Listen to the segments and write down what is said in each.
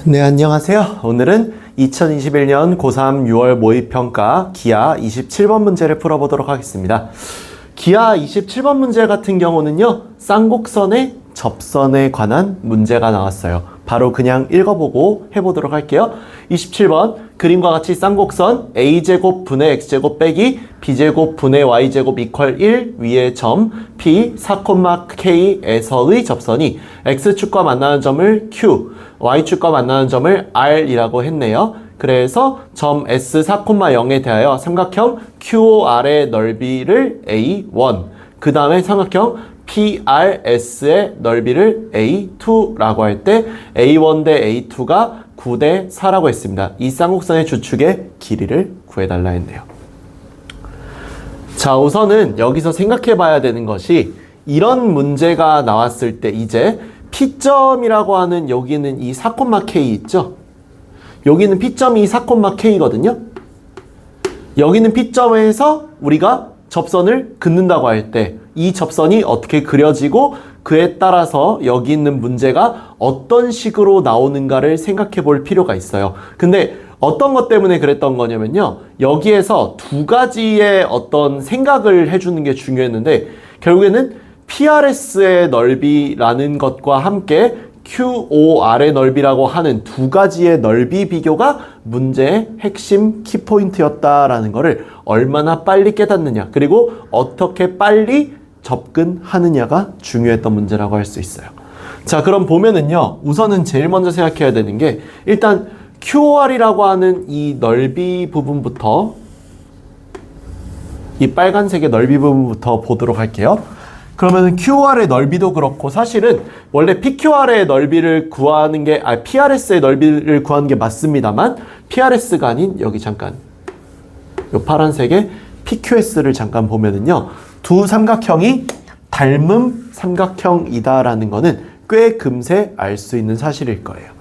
네, 안녕하세요. 오늘은 2021년 고3 6월 모의평가 기하 27번 문제를 풀어보도록 하겠습니다. 기하 27번 문제 같은 경우는요, 쌍곡선의 접선에 관한 문제가 나왔어요. 바로 그냥 읽어보고 해보도록 할게요. 27번 그림과 같이 쌍곡선 a제곱 분의 x제곱 빼기 b제곱 분의 y제곱 이퀄 1 위의 점 P 4,K에서의 접선이 x축과 만나는 점을 Q, y축과 만나는 점을 R이라고 했네요. 그래서 점 S 4,0에 대하여 삼각형 QOR의 넓이를 A1, 그 다음에 삼각형 PRS의 넓이를 A2라고 할 때 A1 대 A2가 9 대 4라고 했습니다. 이 쌍곡선의 주축의 길이를 구해달라 했네요. 자, 우선은 여기서 생각해 봐야 되는 것이 이런 문제가 나왔을 때 이제 P점이라고 하는 여기는 이 4,K 있죠? 여기는 P점이 4,K거든요? 여기는 P점에서 우리가 접선을 긋는다고 할 때 이 접선이 어떻게 그려지고 그에 따라서 여기 있는 문제가 어떤 식으로 나오는가를 생각해 볼 필요가 있어요. 근데 어떤 것 때문에 그랬던 거냐면요, 여기에서 두 가지의 어떤 생각을 해주는 게 중요했는데 결국에는 PRS의 넓이라는 것과 함께 QOR의 넓이라고 하는 두 가지의 넓이 비교가 문제의 핵심 키포인트였다라는 거를 얼마나 빨리 깨닫느냐, 그리고 어떻게 빨리 접근하느냐가 중요했던 문제라고 할 수 있어요. 자, 그럼 보면은요, 우선은 제일 먼저 생각해야 되는 게 일단 QOR이라고 하는 이 넓이 부분부터, 이 빨간색의 넓이 부분부터 보도록 할게요. 그러면 QOR의 넓이도 그렇고 사실은 원래 PQR의 넓이를 구하는 게 PRS의 넓이를 구하는 게 맞습니다만 PRS가 아닌 여기 잠깐 요 파란색의 PQS를 잠깐 보면은요, 두 삼각형이 닮은 삼각형이다라는 거는 꽤 금세 알 수 있는 사실일 거예요.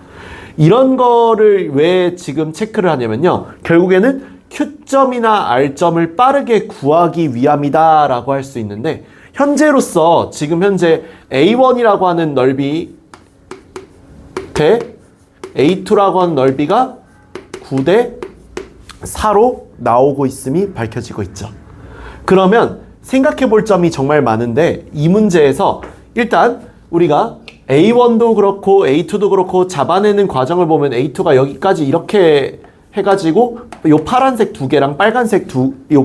이런 거를 왜 지금 체크를 하냐면요, 결국에는 Q점이나 R점을 빠르게 구하기 위함이다 라고 할 수 있는데 현재로서 지금 현재 A1이라고 하는 넓이 대 A2라고 하는 넓이가 9 대 4로 나오고 있음이 밝혀지고 있죠. 그러면 생각해 볼 점이 정말 많은데 이 문제에서 일단 우리가 A1도 그렇고 A2도 그렇고 잡아내는 과정을 보면 A2가 여기까지 이렇게 해가지고 요 파란색 두 개랑 요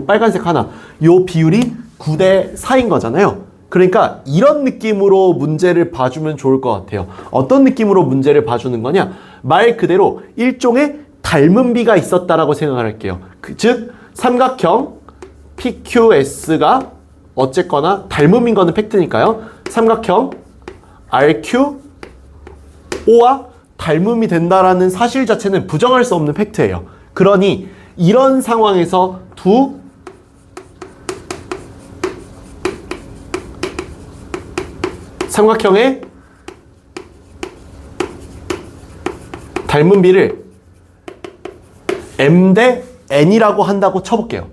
빨간색 하나, 요 비율이 9 대 4인 거잖아요. 그러니까 이런 느낌으로 문제를 봐주면 좋을 것 같아요. 어떤 느낌으로 문제를 봐주는 거냐? 말 그대로 일종의 닮은 비가 있었다라고 생각을 할게요. 즉 삼각형 PQS가 어쨌거나 닮음인 거는 팩트니까요. 삼각형 RQO와 닮음이 된다라는 사실 자체는 부정할 수 없는 팩트예요. 그러니 이런 상황에서 두 삼각형의 닮은 비를 M 대 N이라고 한다고 쳐볼게요.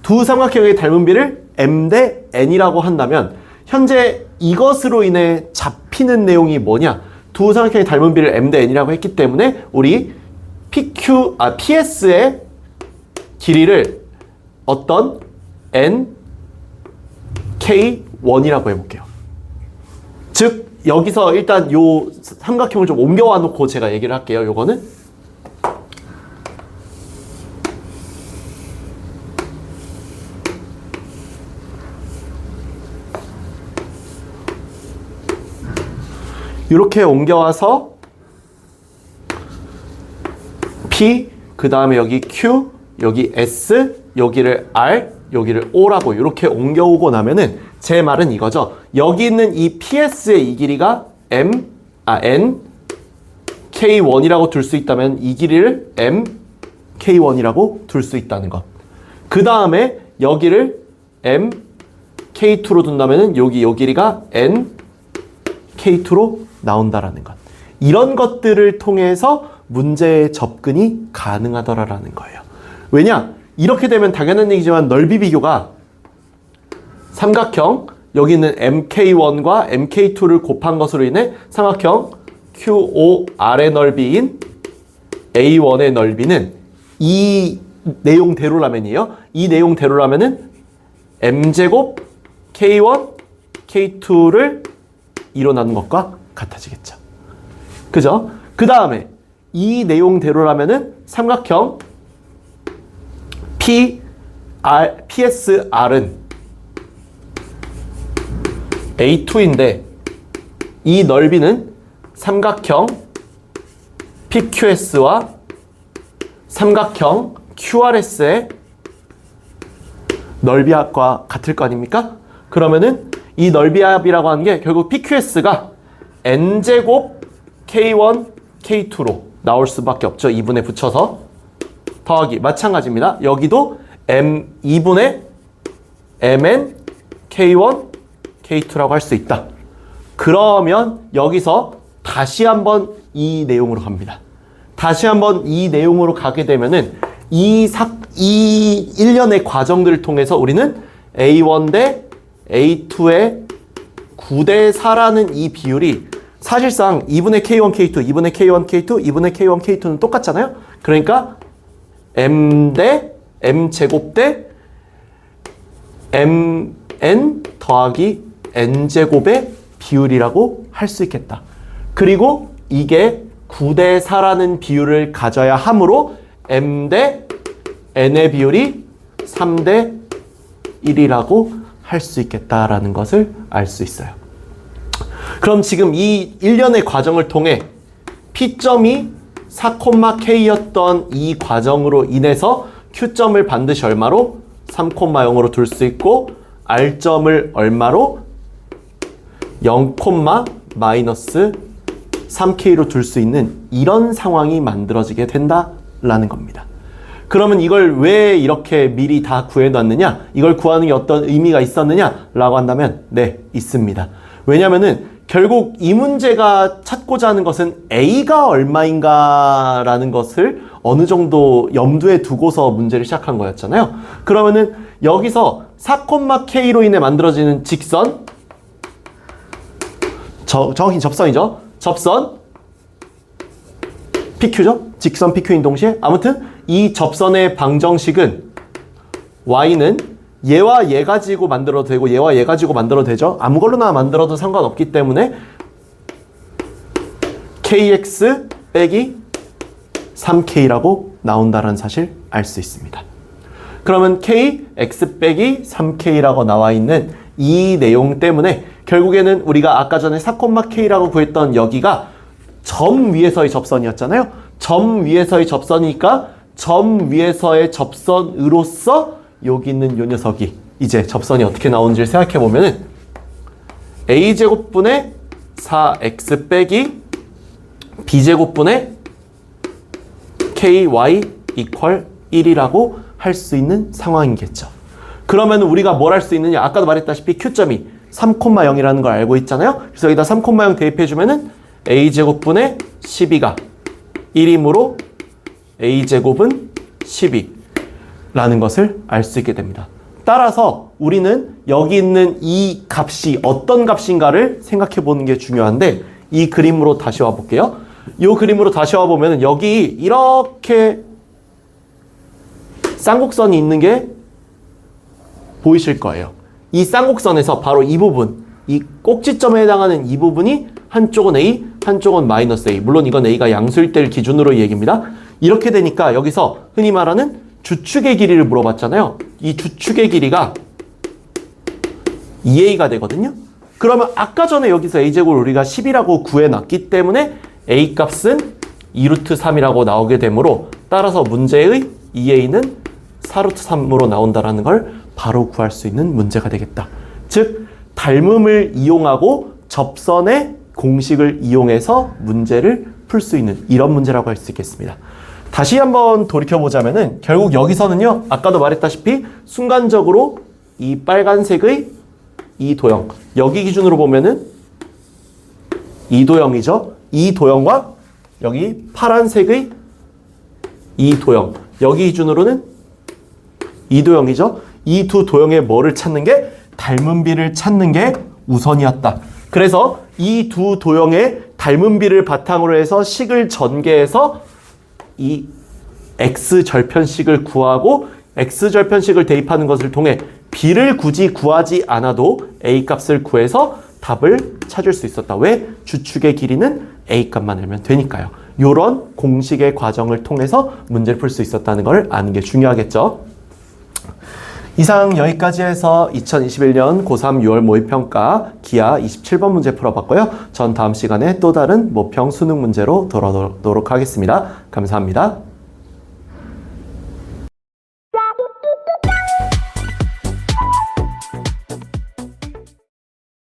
두 삼각형의 닮은 비를 M 대 N이라고 한다면 현재 이것으로 인해 잡히는 내용이 뭐냐? 두 삼각형의 닮은 비를 M 대 N이라고 했기 때문에 우리 PS의 길이를 어떤 NK1이라고 해볼게요. 즉 여기서 일단 요 삼각형을 좀 옮겨와 놓고 제가 얘기를 할게요. 요거는 이렇게 옮겨와서 P, 그 다음에 여기 Q, 여기 S, 여기를 R, 여기를 O라고 이렇게 옮겨오고 나면은 제 말은 이거죠. 여기 있는 이 PS의 이 길이가 N, K1이라고 둘 수 있다면 이 길이를 M, K1이라고 둘 수 있다는 것. 그 다음에 여기를 M, K2로 둔다면은 요 길이가 N, K2로 나온다라는 것. 이런 것들을 통해서 문제의 접근이 가능하더라라는 거예요. 왜냐? 이렇게 되면 당연한 얘기지만 넓이 비교가 삼각형 여기 있는 MK1과 MK2를 곱한 것으로 인해 삼각형 QOR의 넓이인 A1의 넓이는 이 내용대로라면이에요. 이 내용대로라면은 M제곱 K1, K2를 이뤄나는 것과 같아지겠죠. 그죠? 그 다음에 이 내용대로라면은 삼각형 PSR은 A2인데 이 넓이는 삼각형 PQS와 삼각형 QRS의 넓이합과 같을 거 아닙니까? 그러면은 이 넓이합이라고 하는 게 결국 PQS가 N제곱 K1, K2로 나올 수밖에 없죠. 2분에 붙여서 더하기 마찬가지입니다. 여기도 M2분의 MN K1, K2라고 할 수 있다. 그러면 여기서 다시 한번 이 내용으로 갑니다. 다시 한번 이 내용으로 가게 되면은 이 일련의 과정들을 통해서 우리는 A1 대 A2의 9대 4라는 이 비율이 사실상 2분의 K1, K2, 2분의 K1, K2, 2분의 K1, K2는 똑같잖아요. 그러니까 M 대 M제곱 대 MN 더하기 N제곱의 비율이라고 할 수 있겠다. 그리고 이게 9대 4라는 비율을 가져야 하므로 M 대 N의 비율이 3대 1이라고 할 수 있겠다라는 것을 알 수 있어요. 그럼 지금 이 일련의 과정을 통해 P점이 4,K였던 이 과정으로 인해서 Q점을 반드시 얼마로? 3,0으로 둘 수 있고 R점을 얼마로? 0, 마이너스 3K로 둘 수 있는 이런 상황이 만들어지게 된다라는 겁니다. 그러면 이걸 왜 이렇게 미리 다 구해놨느냐? 이걸 구하는 게 어떤 의미가 있었느냐? 라고 한다면 네, 있습니다. 왜냐면은 결국 이 문제가 찾고자 하는 것은 A가 얼마인가 라는 것을 어느 정도 염두에 두고서 문제를 시작한 거였잖아요. 그러면은 여기서 4,K로 인해 만들어지는 직선, 정확히 접선이죠. 접선 PQ죠. 직선 PQ인 동시에 아무튼 이 접선의 방정식은 Y는 얘와 얘 가지고 만들어도 되고 얘와 얘 가지고 만들어도 되죠. 아무걸로나 만들어도 상관없기 때문에 KX 빼기 3K라고 나온다는 사실 알 수 있습니다. 그러면 KX 빼기 3K라고 나와 있는 이 내용 때문에 결국에는 우리가 아까 전에 4,K라고 구했던 여기가 점 위에서의 접선이었잖아요. 점 위에서의 접선이니까 점 위에서의 접선으로서 여기 있는 요 녀석이 이제 접선이 어떻게 나오는지를 생각해 보면은 A제곱분의 4X 빼기 B제곱분의 KY 이퀄 1이라고 할 수 있는 상황이겠죠. 그러면 우리가 뭘 할 수 있느냐? 아까도 말했다시피 Q점이 3,0이라는 걸 알고 있잖아요. 그래서 여기다 3,0 대입해주면은 A제곱분의 12가 1이므로 A제곱은 12라는 것을 알 수 있게 됩니다. 따라서 우리는 여기 있는 이 값이 어떤 값인가를 생각해 보는 게 중요한데 이 그림으로 다시 와볼게요. 이 그림으로 다시 와보면 여기 이렇게 쌍곡선이 있는 게 보이실 거예요. 이 쌍곡선에서 바로 이 부분, 이 꼭지점에 해당하는 이 부분이 한쪽은 A, 한쪽은 마이너스 A. 물론 이건 A가 양수일 때를 기준으로 얘기입니다. 이렇게 되니까 여기서 흔히 말하는 주축의 길이를 물어봤잖아요. 이 주축의 길이가 2A가 되거든요. 그러면 아까 전에 여기서 A제곱을 우리가 10이라고 구해놨기 때문에 A 값은 2루트 3이라고 나오게 되므로 따라서 문제의 2A는 4루트 3으로 나온다는 걸 바로 구할 수 있는 문제가 되겠다. 즉 닮음을 이용하고 접선의 공식을 이용해서 문제를 풀 수 있는 이런 문제라고 할 수 있겠습니다. 다시 한번 돌이켜보자면은 결국 여기서는요, 아까도 말했다시피 순간적으로 이 빨간색의 이 도형, 여기 기준으로 보면은 이 도형이죠. 이 도형과 여기 파란색의 이 도형, 여기 기준으로는 이 도형이죠. 이 두 도형의 뭐를 찾는 게 닮은 비를 찾는 게 우선이었다. 그래서 이 두 도형의 닮은 비를 바탕으로 해서 식을 전개해서 이 x절편식을 구하고 x절편식을 대입하는 것을 통해 b를 굳이 구하지 않아도 a 값을 구해서 답을 찾을 수 있었다. 왜? 주축의 길이는 a 값만 알면 되니까요. 이런 공식의 과정을 통해서 문제를 풀 수 있었다는 걸 아는 게 중요하겠죠. 이상 여기까지 해서 2021년 고3 6월 모의평가 기하 27번 문제 풀어봤고요. 전 다음 시간에 또 다른 모평 수능 문제로 돌아오도록 하겠습니다. 감사합니다.